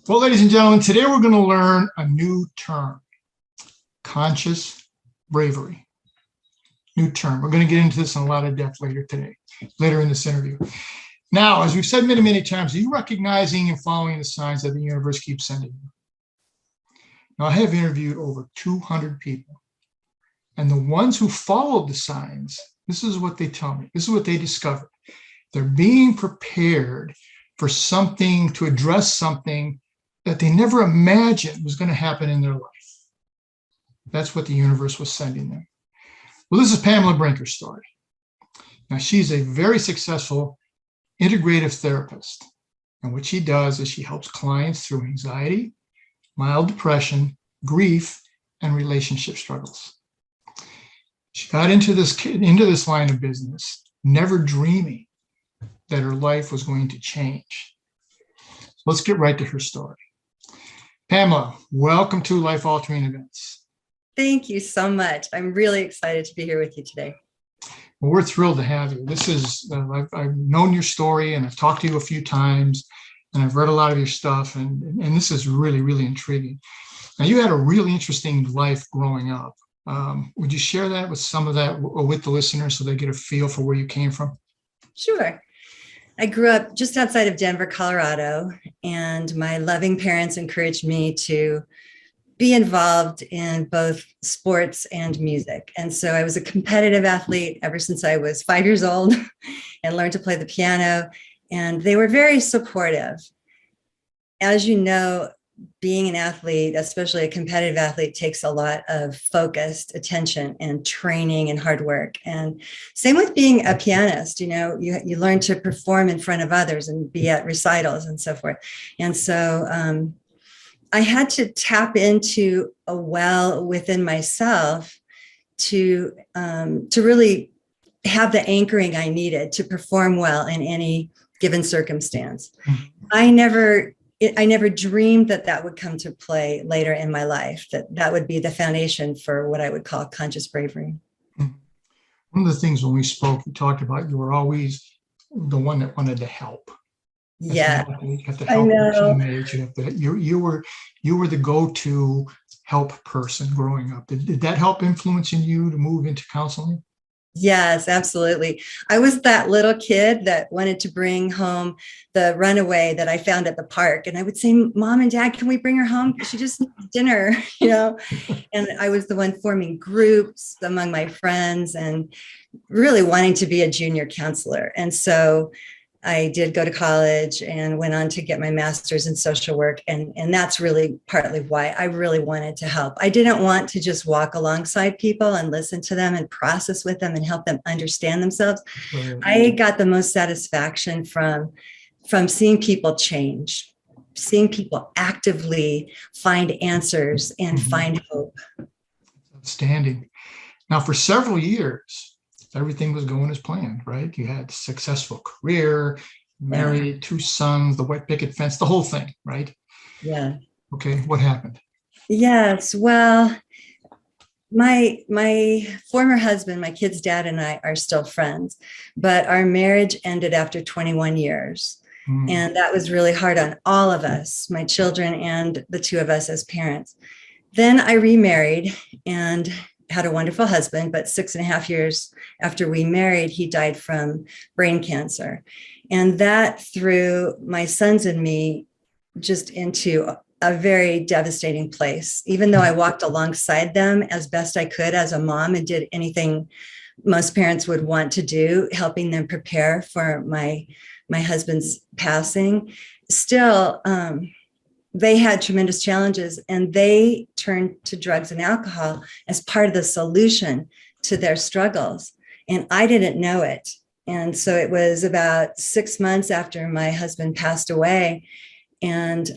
Well, ladies and gentlemen, today we're going to learn a new term, conscious bravery. New term. We're going to get into this in a lot of depth later in this interview. Now, as we've said many, many times, are you recognizing and following the signs that the universe keeps sending you? Now, I have interviewed over 200 people, and the ones who followed the signs, this is what they tell me. This is what they discovered. They're being prepared for something, to address something that they never imagined was going to happen in their life. That's what the universe was sending them. Well, this is Pamela Brinker's story. Now, she's a very successful integrative therapist. And what she does is she helps clients through anxiety, mild depression, grief, and relationship struggles. She got into this line of business, never dreaming that her life was going to change. Let's get right to her story. Pamela, welcome to Life Altering Events. Thank you so much. I'm really excited to be here with you today. Well, we're thrilled to have you. This is, I've known your story and I've talked to you a few times and I've read a lot of your stuff and this is really, really intriguing. Now, you had a really interesting life growing up. Would you share that with some of that with the listeners so they get a feel for where you came from? Sure. I grew up just outside of Denver, Colorado, and my loving parents encouraged me to be involved in both sports and music. And so I was a competitive athlete ever since I was 5 years old and learned to play the piano. And they were very supportive. As you know, being an athlete, especially a competitive athlete, takes a lot of focused attention and training and hard work. And same with being a pianist, you learn to perform in front of others and be at recitals and so forth. And so I had to tap into a well within myself to really have the anchoring I needed to perform well in any given circumstance. I never dreamed that would come to play later in my life, that would be the foundation for what I would call conscious bravery. One of the things when we spoke, you talked about you were always the one that wanted to help. Yeah, you have to help your teammates. You were the go-to help person growing up. Did that help influencing you to move into counseling? Yes, absolutely. I was that little kid that wanted to bring home the runaway that I found at the park. And I would say, Mom and Dad, can we bring her home? She just needs dinner, And I was the one forming groups among my friends and really wanting to be a junior counselor. And so I did go to college and went on to get my master's in social work. And that's really partly why I really wanted to help. I didn't want to just walk alongside people and listen to them and process with them and help them understand themselves. Right. I got the most satisfaction from seeing people change, seeing people actively find answers and find hope. Outstanding. Now, for several years, everything was going as planned, right? You had a successful career, married, 2 sons, the white picket fence, the whole thing, right? Yeah. Okay, what happened? Yes, well, my former husband, my kid's dad, and I are still friends, but our marriage ended after 21 years. And that was really hard on all of us, my children and the 2 of us as parents. Then I remarried and had a wonderful husband, but 6.5 years after we married, he died from brain cancer. And that threw my sons and me just into a very devastating place. Even though I walked alongside them as best I could as a mom and did anything most parents would want to do, helping them prepare for my husband's passing, still, they had tremendous challenges and they turned to drugs and alcohol as part of the solution to their struggles. And I didn't know it. And so it was about 6 months after my husband passed away. And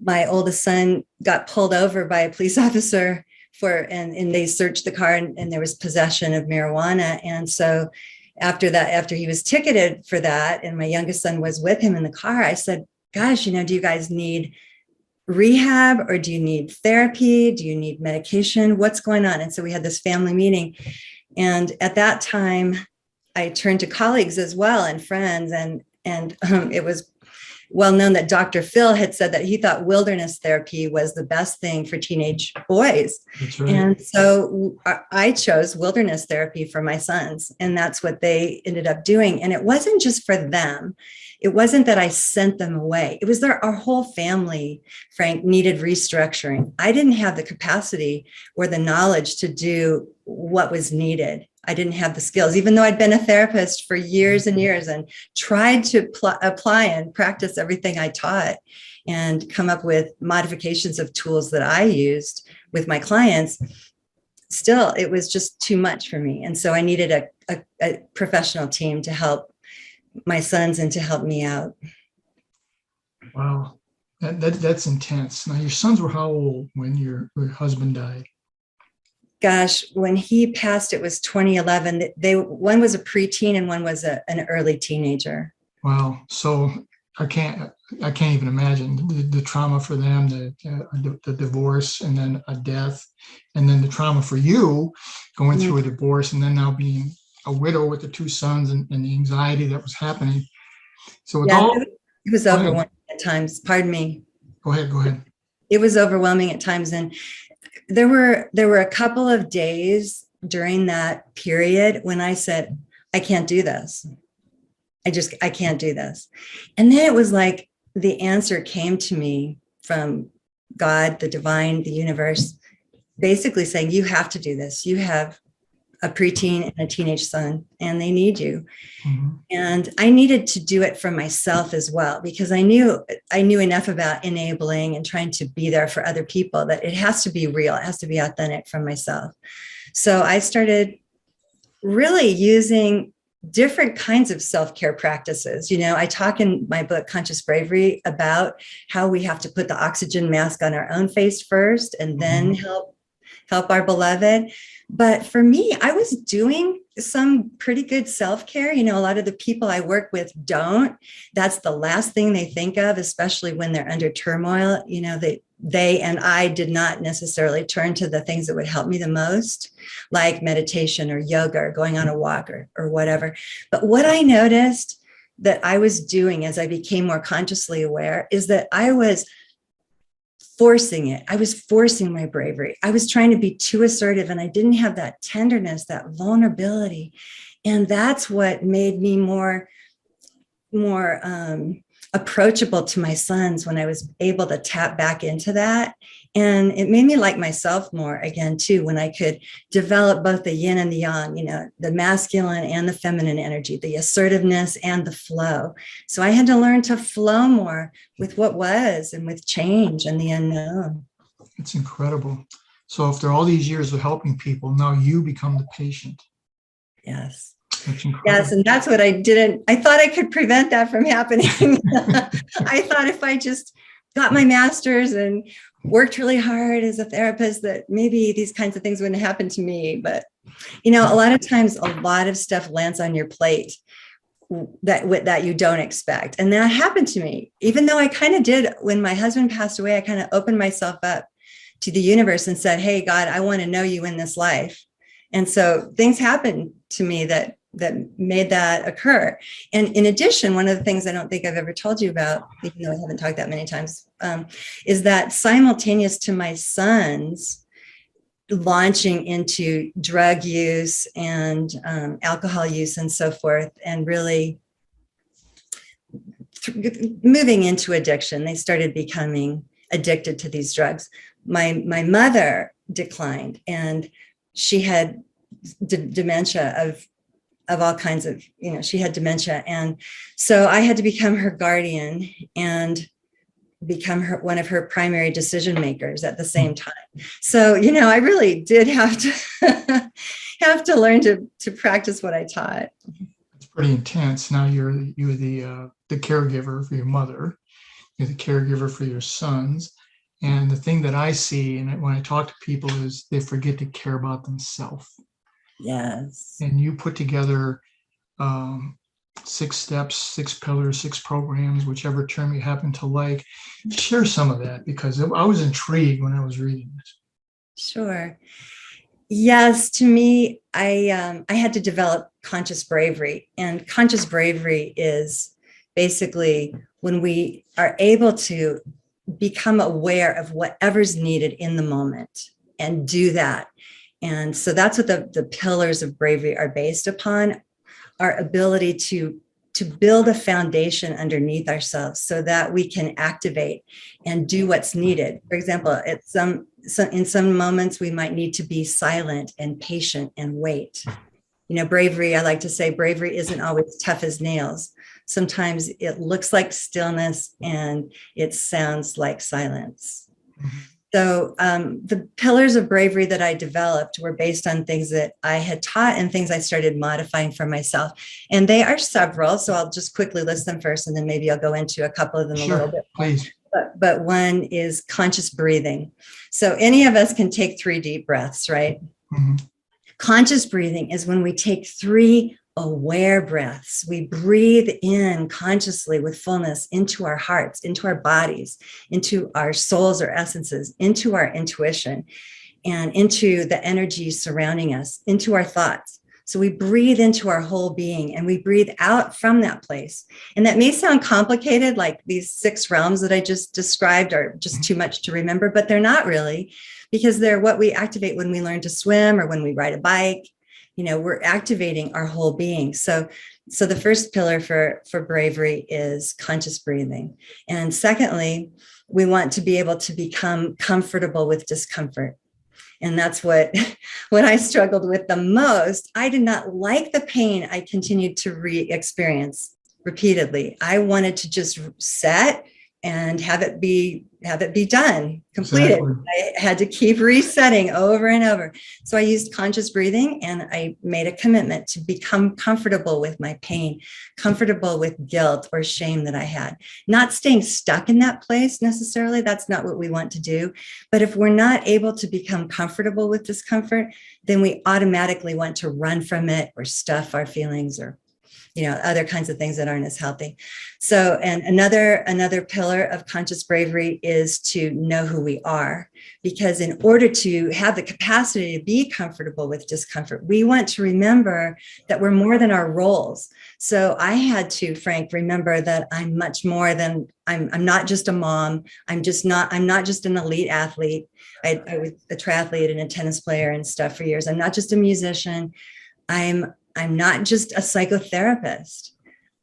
my oldest son got pulled over by a police officer and they searched the car and there was possession of marijuana. And so after he was ticketed for that, and my youngest son was with him in the car, I said, gosh, do you guys need rehab or do you need therapy? Do you need medication? What's going on? And so we had this family meeting. And at that time, I turned to colleagues as well and friends. And it was well known that Dr. Phil had said that he thought wilderness therapy was the best thing for teenage boys. That's right. And so I chose wilderness therapy for my sons, and that's what they ended up doing. And it wasn't just for them. It wasn't that I sent them away. It was our whole family, Frank, needed restructuring. I didn't have the capacity or the knowledge to do what was needed. I didn't have the skills, even though I'd been a therapist for years and years and tried to apply and practice everything I taught and come up with modifications of tools that I used with my clients. Still, it was just too much for me. And so I needed a professional team to help my sons and to help me out. Wow. That's intense. Now, your sons were how old when your husband died? Gosh, when he passed, it was 2011. One was a preteen and one was an early teenager. Wow. So I can't even imagine the trauma for them, the divorce, and then a death, and then the trauma for you going through a divorce, and then now being a widow with the two sons, and the anxiety that was happening. So it was overwhelming at times. Pardon me. Go ahead. It was overwhelming at times, and there were a couple of days during that period when I said, I can't do this. I can't do this. And then it was like the answer came to me from God, the divine, the universe, basically saying, you have to do this. You have a preteen and a teenage son, and they need you. Mm-hmm. And I needed to do it for myself as well, because I knew enough about enabling and trying to be there for other people that it has to be real. It has to be authentic from myself. So I started really using different kinds of self-care practices. I talk in my book, Conscious Bravery, about how we have to put the oxygen mask on our own face first and then help our beloved. But for me, I was doing some pretty good self-care. A lot of the people I work with don't. That's the last thing they think of, especially when they're under turmoil. They and I did not necessarily turn to the things that would help me the most, like meditation or yoga or going on a walk or whatever. But what I noticed that I was doing as I became more consciously aware is that I was forcing it. I was forcing my bravery. I was trying to be too assertive, and I didn't have that tenderness, that vulnerability. And that's what made me more approachable to my sons when I was able to tap back into that. And it made me like myself more again, too, when I could develop both the yin and the yang, the masculine and the feminine energy, the assertiveness and the flow. So I had to learn to flow more with what was and with change and the unknown. It's incredible. So after all these years of helping people, now you become the patient. Yes. Yes, and that's what I thought I could prevent that from happening. I thought if I just got my master's and worked really hard as a therapist, that maybe these kinds of things wouldn't happen to me. But, a lot of times, a lot of stuff lands on your plate that you don't expect. And that happened to me, even though I kind of did. When my husband passed away, I kind of opened myself up to the universe and said, hey, God, I want to know you in this life. And so things happened to me that made that occur. And in addition, one of the things I don't think I've ever told you about, even though I haven't talked that many times, is that simultaneous to my sons launching into drug use and alcohol use and so forth, and really moving into addiction, they started becoming addicted to these drugs. My mother declined, and she had dementia of all kinds of, she had dementia. And so I had to become her guardian and become one of her primary decision makers at the same time. So, I really did have to learn to practice what I taught. It's pretty intense. Now you're the caregiver for your mother, you're the caregiver for your sons. And the thing that I see, and when I talk to people, is they forget to care about themselves. Yes. And you put together 6 steps, 6 pillars, 6 programs, whichever term you happen to like. Share some of that, because I was intrigued when I was reading this. Sure. Yes, to me, I had to develop conscious bravery, and conscious bravery is basically when we are able to become aware of whatever's needed in the moment and do that. And so that's what the pillars of bravery are based upon, our ability to build a foundation underneath ourselves so that we can activate and do what's needed. For example, in some moments, we might need to be silent and patient and wait. Bravery, I like to say, bravery isn't always tough as nails. Sometimes it looks like stillness and it sounds like silence. Mm-hmm. So the pillars of bravery that I developed were based on things that I had taught and things I started modifying for myself. And they are several, so I'll just quickly list them first, and then maybe I'll go into a couple of them a little bit. Please. But one is conscious breathing. So any of us can take 3 deep breaths, right? Mm-hmm. Conscious breathing is when we take 3 aware breaths. We breathe in consciously with fullness into our hearts, into our bodies, into our souls or essences, into our intuition, and into the energy surrounding us, into our thoughts. So we breathe into our whole being and we breathe out from that place. And that may sound complicated, like these 6 realms that I just described are just too much to remember, but they're not really, because they're what we activate when we learn to swim or when we ride a bike. We're activating our whole being. So the first pillar for bravery is conscious breathing. And secondly, we want to be able to become comfortable with discomfort. And that's what I struggled with the most. I did not like the pain I continued to re-experience repeatedly. I wanted to just set and have it be done, completed. Exactly. I had to keep resetting over and over. So I used conscious breathing, and I made a commitment to become comfortable with my pain, comfortable with guilt or shame that I had. Not staying stuck in that place necessarily. That's not what we want to do. But if we're not able to become comfortable with discomfort, then we automatically want to run from it or stuff our feelings or other kinds of things that aren't as healthy. So, and another pillar of conscious bravery is to know who we are, because in order to have the capacity to be comfortable with discomfort, we want to remember that we're more than our roles. So I had to, Frank, remember that I'm much more than, I'm not just a mom. I'm not just an elite athlete. I was a triathlete and a tennis player and stuff for years. I'm not just a musician. I'm not just a psychotherapist.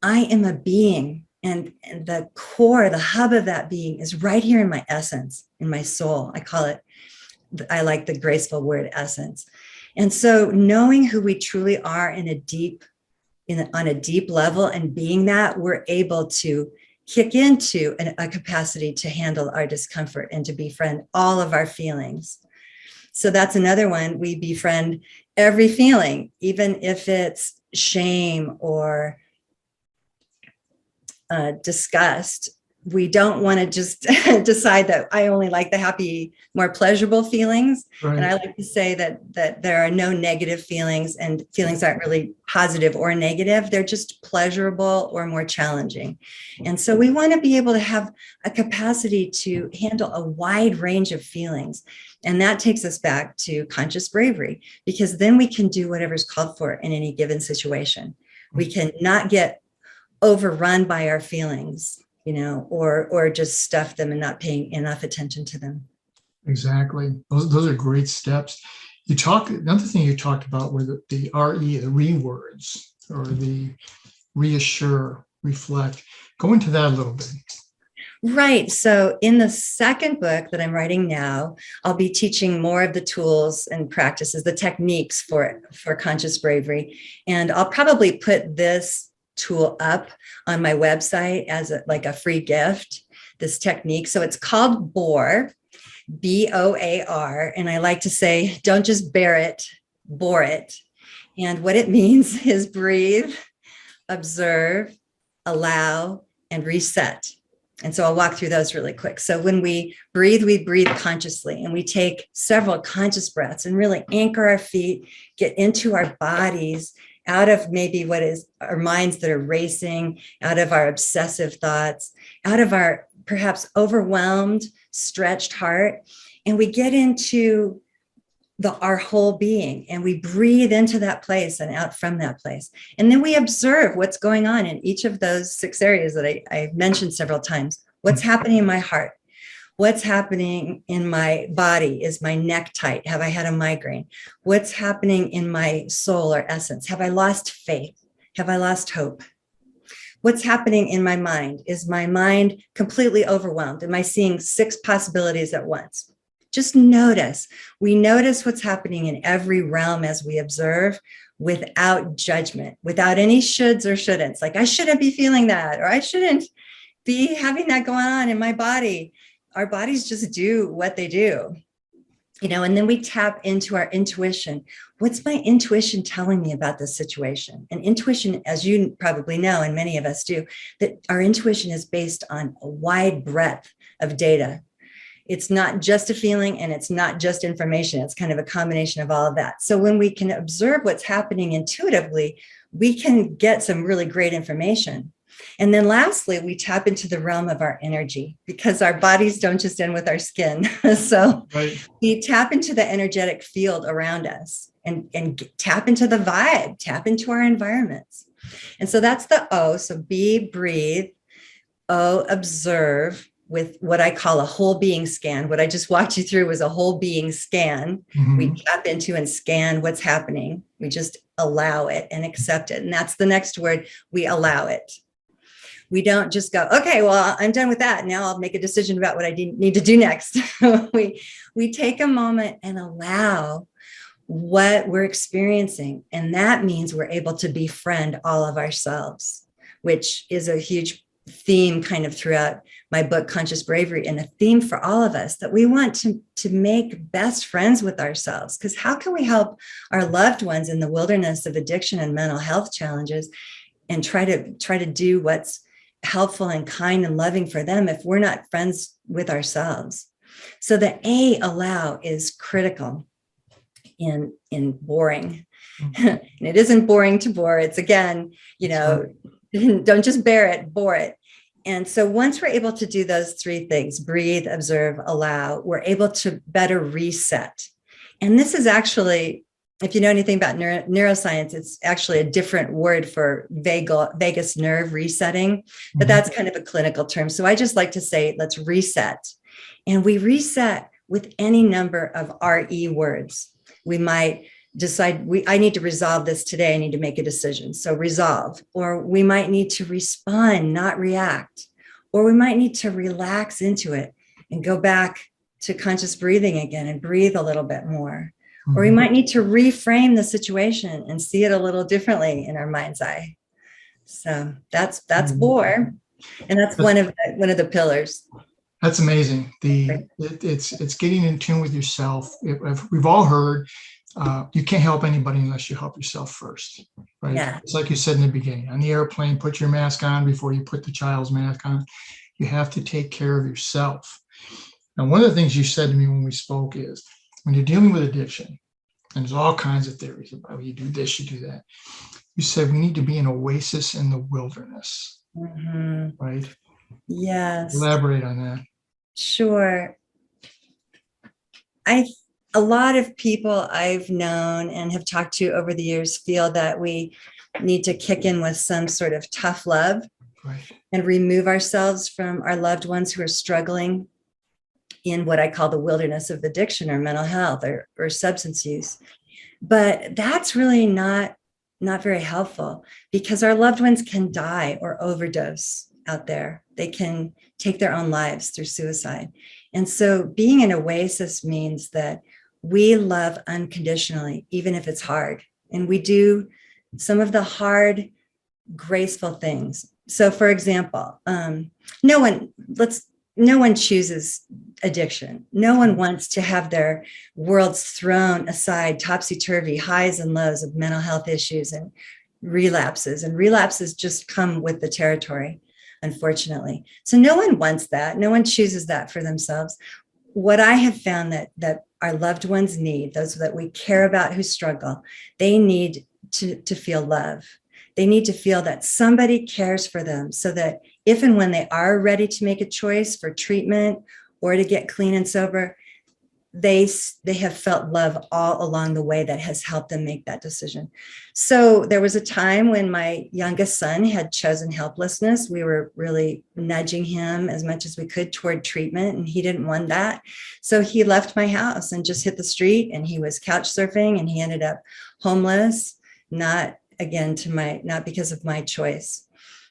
I am a being, and the core, the hub of that being is right here in my essence, in my soul. I like the graceful word essence. And so knowing who we truly are on a deep level and being that, we're able to kick into a capacity to handle our discomfort and to befriend all of our feelings. So that's another one. We befriend every feeling, even if it's shame or disgust. We don't want to just decide that I only like the happy, more pleasurable feelings. Right. And I like to say that there are no negative feelings, and feelings aren't really positive or negative. They're just pleasurable or more challenging. And so we want to be able to have a capacity to handle a wide range of feelings. And that takes us back to conscious bravery, because then we can do whatever's called for in any given situation. We can not get overrun by our feelings, or just stuff them and not paying enough attention to them. Exactly. Those are great steps. Another thing you talked about were the RE, the re words, or the reassure, reflect. Go into that a little bit. Right. So in the second book that I'm writing now, I'll be teaching more of the tools and practices, the techniques for conscious bravery. And I'll probably put this tool up on my website as a free gift, this technique. So it's called BOAR, BOAR. And I like to say, don't just bear it, bore it. And what it means is breathe, observe, allow, and reset. And so I'll walk through those really quick. So when we breathe consciously, and we take several conscious breaths and really anchor our feet, get into our bodies, out of maybe what is our minds that are racing, out of our obsessive thoughts, out of our perhaps overwhelmed, stretched heart. And we get into our whole being, and we breathe into that place and out from that place. And then we observe what's going on in each of those 6 areas that I mentioned several times. What's happening in my heart? What's happening in my body? Is my neck tight? Have I had a migraine? What's happening in my soul or essence? Have I lost faith? Have I lost hope? What's happening in my mind? Is my mind completely overwhelmed? Am I seeing 6 possibilities at once? Just notice. We notice what's happening in every realm as we observe, without judgment, without any shoulds or shouldn'ts. Like, I shouldn't be feeling that, or I shouldn't be having that going on in my body. Our bodies just do what they do, and then we tap into our intuition. What's my intuition telling me about this situation? And intuition, as you probably know, and many of us do, that our intuition is based on a wide breadth of data. It's not just a feeling, and it's not just information. It's kind of a combination of all of that. So when we can observe what's happening intuitively, we can get some really great information. And then lastly, we tap into the realm of our energy, because our bodies don't just end with our skin. So we tap into the energetic field around us and tap into the vibe, tap into our environments. And so that's the O. So B, breathe. O, observe, with what I call a whole being scan. What I just walked you through was a whole being scan. We tap into and scan what's happening. We just allow it and accept it. And that's the next word. We allow it. We don't just go, okay, well, I'm done with that. Now I'll make a decision about what I need to do next. we take a moment and allow what we're experiencing. And that means we're able to befriend all of ourselves, which is a huge theme kind of throughout my book, Conscious Bravery, and a theme for all of us, that we want to make best friends with ourselves. Because how can we help our loved ones in the wilderness of addiction and mental health challenges and try to do what's helpful and kind and loving for them if we're not friends with ourselves? So the A, allow, is critical in boring. And it isn't boring to bore. It's, again, don't just bear it, bore it. And so once we're able to do those 3 things, breathe, observe, allow, we're able to better reset. And this is actually, if you know anything about neuroscience, it's actually a different word for vagus nerve resetting, but that's kind of a clinical term. So I just like to say, let's reset. And we reset with any number of RE words. We might decide, I need to resolve this today. I need to make a decision. So resolve. Or we might need to respond, not react. Or we might need to relax into it and go back to conscious breathing again and breathe a little bit more. Or we might need to reframe the situation and see it a little differently in our mind's eye. So that's bore. And that's one of the pillars. That's amazing. It's getting in tune with yourself. We've all heard, you can't help anybody unless you help yourself first, right? Yeah. It's like you said in the beginning, on the airplane, put your mask on before you put the child's mask on. You have to take care of yourself. Now, one of the things you said to me when we spoke is, when you're dealing with addiction, and there's all kinds of theories about you do this, you do that. You said we need to be an oasis in the wilderness, right? Yes. Elaborate on that. Sure. A lot of people I've known and have talked to over the years feel that we need to kick in with some sort of tough love, right, and remove ourselves from our loved ones who are struggling in what I call the wilderness of addiction or mental health or substance use. But that's really not very helpful, because our loved ones can die or overdose out there. They can take their own lives through suicide. And so being an oasis means that we love unconditionally, even if it's hard. And we do some of the hard, graceful things. So for example, no one chooses addiction. No one wants to have their worlds thrown aside, topsy-turvy, highs and lows of mental health issues and relapses. And relapses just come with the territory, unfortunately. So no one wants that. No one chooses that for themselves. What I have found that our loved ones need, those that we care about who struggle, they need to feel love. They need to feel that somebody cares for them, so that if and when they are ready to make a choice for treatment or to get clean and sober, they have felt love all along the way that has helped them make that decision. So there was a time when my youngest son had chosen helplessness. We were really nudging him as much as we could toward treatment, and he didn't want that. So he left my house and just hit the street, and he was couch surfing, and he ended up homeless, not because of my choice.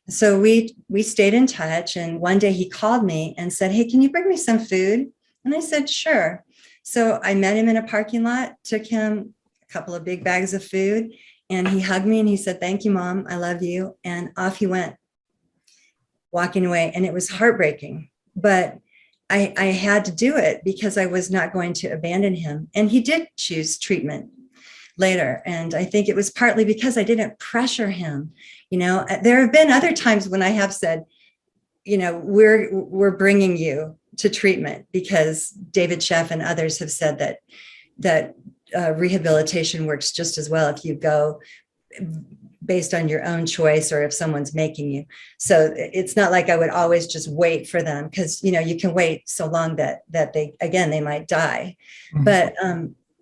So we stayed in touch, and one day he called me and said, "Hey, can you bring me some food?" And I said, "Sure." So I met him in a parking lot, took him a couple of big bags of food, and he hugged me and he said, "Thank you, Mom. I love you." And off he went, walking away. And it was heartbreaking, but I had to do it because I was not going to abandon him. And he did choose treatment later. And I think it was partly because I didn't pressure him. There have been other times when I have said, we're bringing you to treatment, because David Sheff and others have said that rehabilitation works just as well if you go based on your own choice or if someone's making you. So it's not like I would always just wait for them, because you can wait so long that they might die. Mm-hmm. But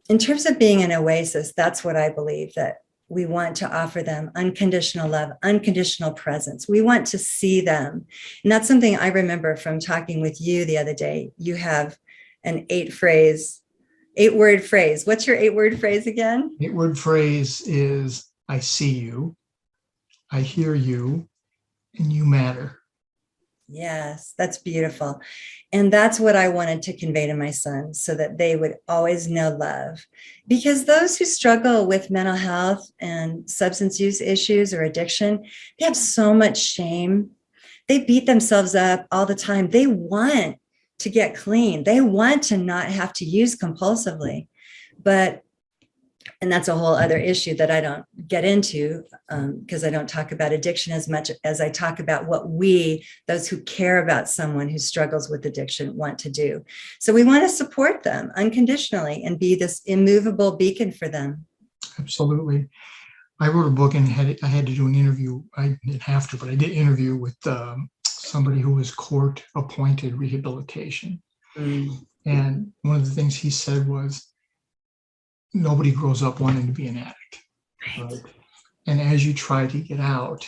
in terms of being an oasis, that's what I believe, that we want to offer them unconditional love, unconditional presence. We want to see them. And that's something I remember from talking with you the other day. You have an 8-word phrase. What's your 8-word phrase again? 8-word phrase is, I see you, I hear you, and you matter. Yes, that's beautiful. And that's what I wanted to convey to my sons, so that they would always know love. Because those who struggle with mental health and substance use issues or addiction, they have so much shame. They beat themselves up all the time. They want to get clean. They want to not have to use compulsively. And that's a whole other issue that I don't get into, because I don't talk about addiction as much as I talk about what those who care about someone who struggles with addiction, want to do. So we want to support them unconditionally and be this immovable beacon for them. Absolutely. I wrote a book and I had to do an interview. I didn't have to, but I did interview with somebody who was court-appointed rehabilitation. Mm. And one of the things he said was, nobody grows up wanting to be an addict. Right? And as you try to get out,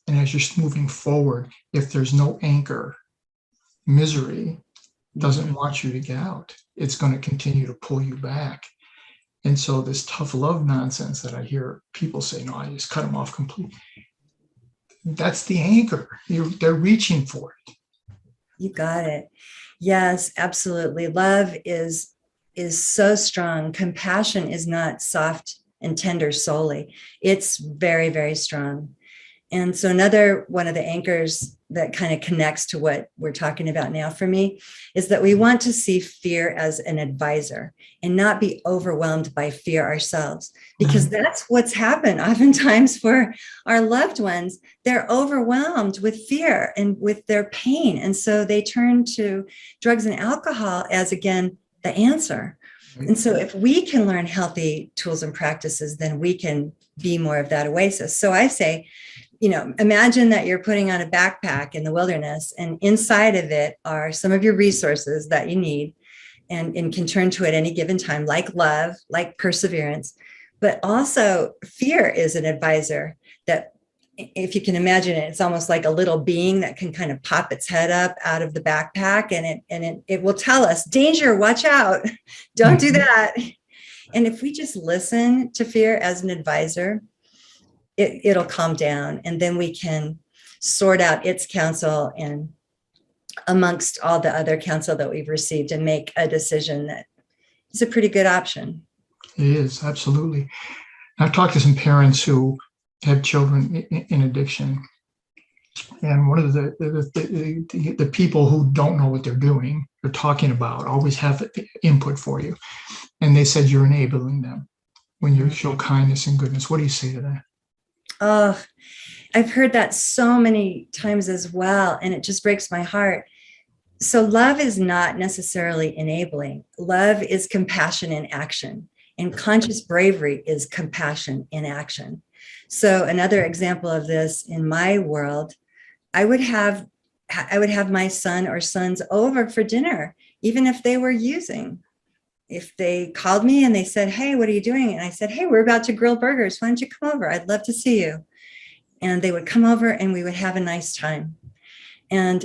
and as you're moving forward, if there's no anchor, misery doesn't want you to get out. It's going to continue to pull you back. And so this tough love nonsense that I hear people say, no, I just cut them off completely. That's the anchor. They're reaching for it. You got it. Yes, absolutely. Love is so strong. Compassion is not soft and tender solely. It's very, very strong. And so another one of the anchors that kind of connects to what we're talking about now for me is that we want to see fear as an advisor and not be overwhelmed by fear ourselves, because that's what's happened oftentimes for our loved ones. They're overwhelmed with fear and with their pain. And so they turn to drugs and alcohol as, again, the answer. And so if we can learn healthy tools and practices, then we can be more of that oasis. So I say, imagine that you're putting on a backpack in the wilderness, and inside of it are some of your resources that you need and can turn to at any given time, like love, like perseverance, but also fear is an advisor that, if you can imagine it, it's almost like a little being that can kind of pop its head up out of the backpack, and it will tell us, danger, watch out, don't do that. And if we just listen to fear as an advisor, it'll calm down, and then we can sort out its counsel and amongst all the other counsel that we've received and make a decision that is a pretty good option. It is, absolutely. I've talked to some parents who have children in addiction, and one of the people who don't know what they're doing, they're talking about, always have input for you, and they said you're enabling them when you show kindness and goodness. What do you say to that? Oh, I've heard that so many times as well, and it just breaks my heart. So love is not necessarily enabling. Love is compassion in action, and conscious bravery is compassion in action. So another example of this in my world, I would have my son or sons over for dinner, even if they were using. if they called me and they said, hey, what are you doing? And I said, hey, we're about to grill burgers. Why don't you come over? I'd love to see you. And they would come over and we would have a nice time. And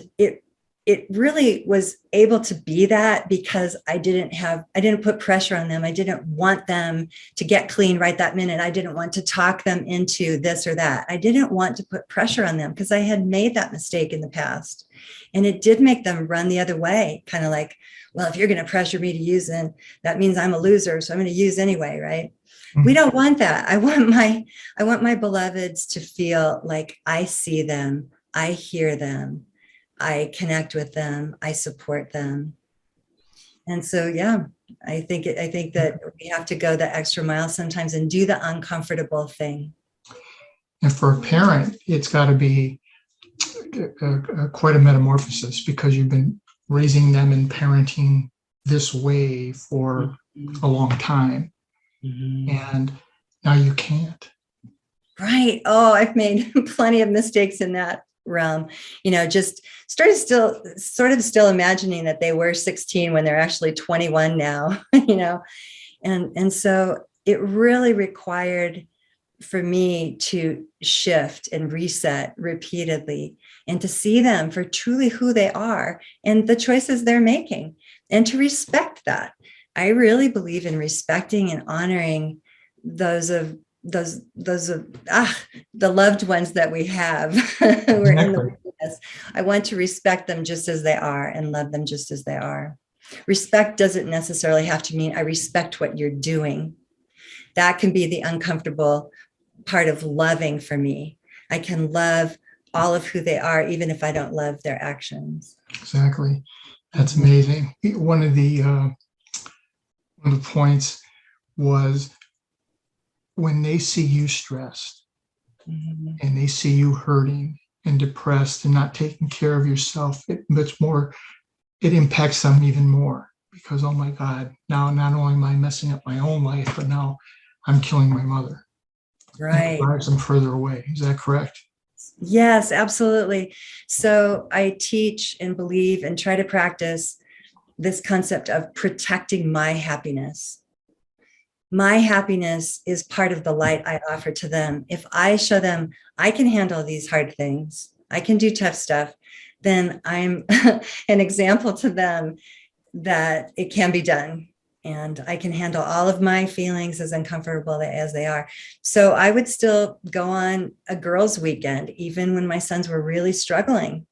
it really was able to be that because I didn't put pressure on them. I didn't want them to get clean right that minute. I didn't want to talk them into this or that. I didn't want to put pressure on them because I had made that mistake in the past. And it did make them run the other way, kind of like, well, if you're going to pressure me to use, then that means I'm a loser. So I'm going to use anyway, right? We don't want that. I want my beloveds to feel like I see them, I hear them, I connect with them, I support them. And so, yeah, I think that we have to go the extra mile sometimes and do the uncomfortable thing. And for a parent, it's got to be quite a metamorphosis because you've been raising them and parenting this way for a long time. And now you can't. Right. Oh, I've made plenty of mistakes in that realm. Just sort of still imagining that they were 16 when they're actually 21 now, and so it really required for me to shift and reset repeatedly and to see them for truly who they are and the choices they're making and to respect that. I really believe in respecting and honoring the loved ones that we have who are in the wilderness. I want to respect them just as they are and love them just as they are. Respect doesn't necessarily have to mean I respect what you're doing. That can be the uncomfortable part of loving for me. I can love all of who they are, even if I don't love their actions. Exactly. That's amazing. One of the points was when they see you stressed and they see you hurting and depressed and not taking care of yourself, it impacts them even more because, oh my God, now not only am I messing up my own life, but now I'm killing my mother. Right. It drives them further away. Is that correct? Yes, absolutely. So I teach and believe and try to practice this concept of protecting my happiness. My happiness is part of the light I offer to them. If I show them I can handle these hard things, I can do tough stuff, then I'm an example to them that it can be done. And I can handle all of my feelings as uncomfortable as they are. So I would still go on a girls' weekend, even when my sons were really struggling.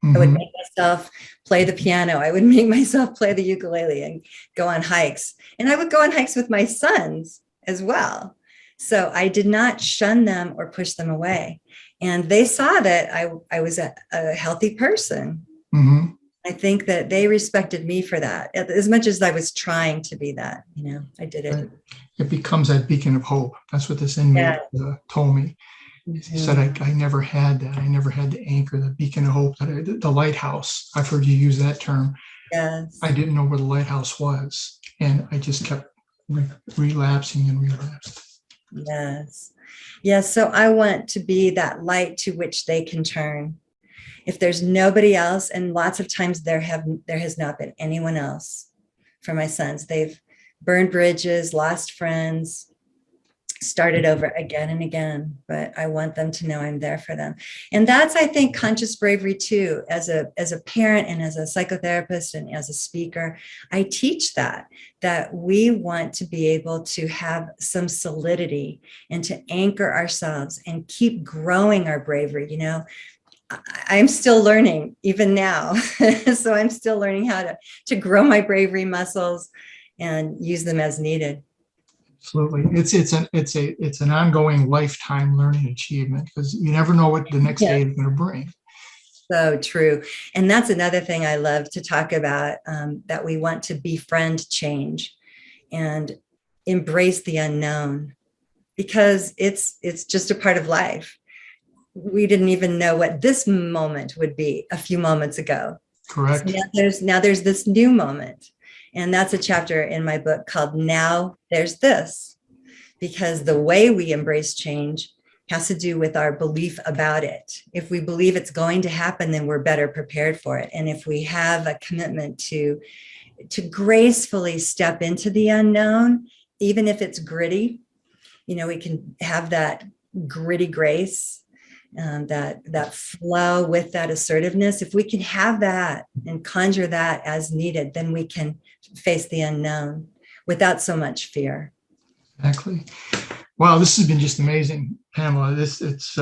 I would make myself play the piano. I would make myself play the ukulele and go on hikes. And I would go on hikes with my sons as well. So I did not shun them or push them away. And they saw that I was a healthy person. I think that they respected me for that as much as I was trying to be that, I did it. It becomes that beacon of hope. That's what this inmate told me. He said, I never had that. I never had the anchor, the beacon of hope, the lighthouse. I've heard you use that term. Yes. I didn't know where the lighthouse was. And I just kept relapsing and relapsing. Yes. Yes. So I want to be that light to which they can turn. If there's nobody else, and lots of times there has not been anyone else for my sons. They've burned bridges, lost friends, started over again and again, but I want them to know I'm there for them. And that's, I think, conscious bravery too. As a parent and as a psychotherapist and as a speaker, I teach that we want to be able to have some solidity and to anchor ourselves and keep growing our bravery. I'm still learning even now. So I'm still learning how to grow my bravery muscles and use them as needed. Absolutely. It's an ongoing lifetime learning achievement because you never know what the next day is going to bring. So true. And that's another thing I love to talk about, that we want to befriend change and embrace the unknown because it's just a part of life. We didn't even know what this moment would be a few moments ago. Correct. So now there's this new moment. And that's a chapter in my book called Now There's This, because the way we embrace change has to do with our belief about it. If we believe it's going to happen, then we're better prepared for it. And if we have a commitment to to gracefully step into the unknown, even if it's gritty. You know, we can have that gritty grace, that flow with that assertiveness. If we can have that and conjure that as needed, then we can face the unknown without so much fear. Exactly. Wow, this has been just amazing, Pamela. It's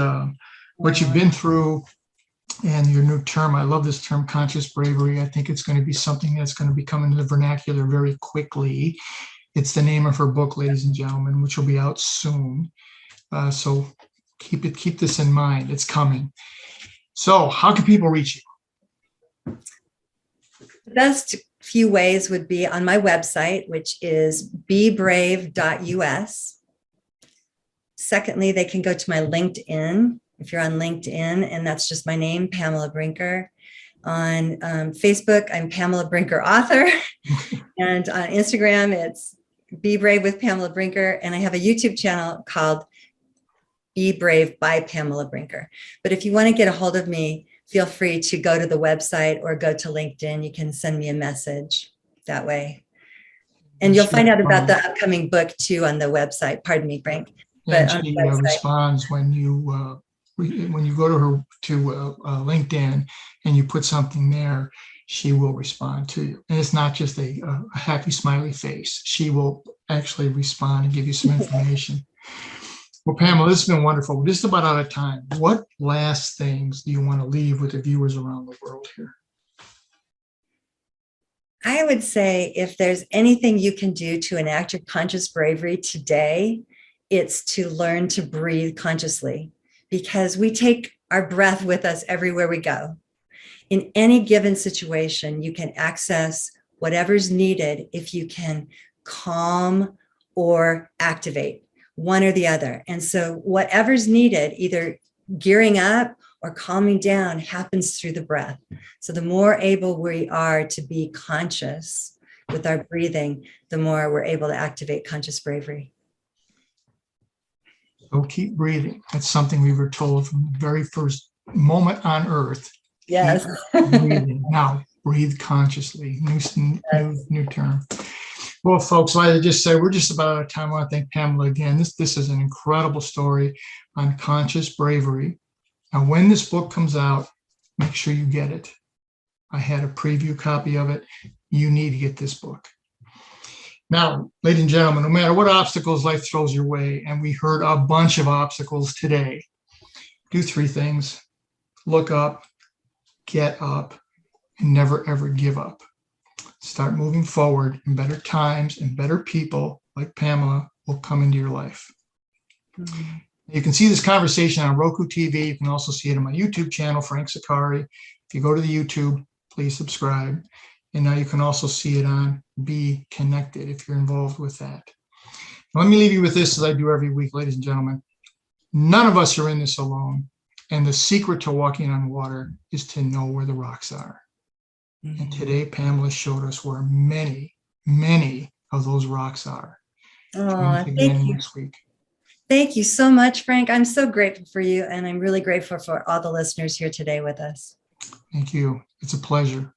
what you've been through and your new term. I love this term, conscious bravery. I think it's going to be something that's going to become into the vernacular very quickly. It's the name of her book, ladies and gentlemen, which will be out soon. So keep this in mind. It's coming. So how can people reach you? The best few ways would be on my website, which is bebrave.us. Secondly, they can go to my LinkedIn, if you're on LinkedIn, and that's just my name, Pamela Brinker. On Facebook, I'm Pamela Brinker author. And on Instagram, it's Be Brave with Pamela Brinker. And I have a YouTube channel called Be Brave by Pamela Brinker. But if you want to get a hold of me, feel free to go to the website or go to LinkedIn. You can send me a message that way. And you'll find out about the upcoming book too on the website. Pardon me, Frank. And she responds when you go to her LinkedIn and you put something there, she will respond to you. And it's not just a happy smiley face. She will actually respond and give you some information. Well, Pamela, this has been wonderful. We're just about out of time. What last things do you want to leave with the viewers around the world here? I would say if there's anything you can do to enact your conscious bravery today, it's to learn to breathe consciously, because we take our breath with us everywhere we go. In any given situation, you can access whatever's needed if you can calm or activate, one or the other. And so whatever's needed, either gearing up or calming down, happens through the breath. So the more able we are to be conscious with our breathing, the more we're able to activate conscious bravery. So keep breathing. That's something we were told from the very first moment on earth. Yes. Breathing. Now, breathe consciously. New term. Well, folks, like I just said, we're just about out of time. I want to thank Pamela again. This is an incredible story on conscious bravery. Now, when this book comes out, make sure you get it. I had a preview copy of it. You need to get this book. Now, ladies and gentlemen, no matter what obstacles life throws your way, and we heard a bunch of obstacles today, do three things: look up, get up, and never, ever give up. Start moving forward, and better times and better people like Pamela will come into your life. Mm-hmm. You can see this conversation on ROKU TV. You can also see it on my YouTube channel, Frank Zaccari. If you go to the YouTube, please subscribe. And now you can also see it on Be Connected if you're involved with that. Let me leave you with this, as I do every week, ladies and gentlemen. None of us are in this alone. And the secret to walking on water is to know where the rocks are. Mm-hmm. And today, Pamela showed us where many, many of those rocks are. Oh, thank you. Next week. Thank you so much, Frank. I'm so grateful for you. And I'm really grateful for all the listeners here today with us. Thank you. It's a pleasure.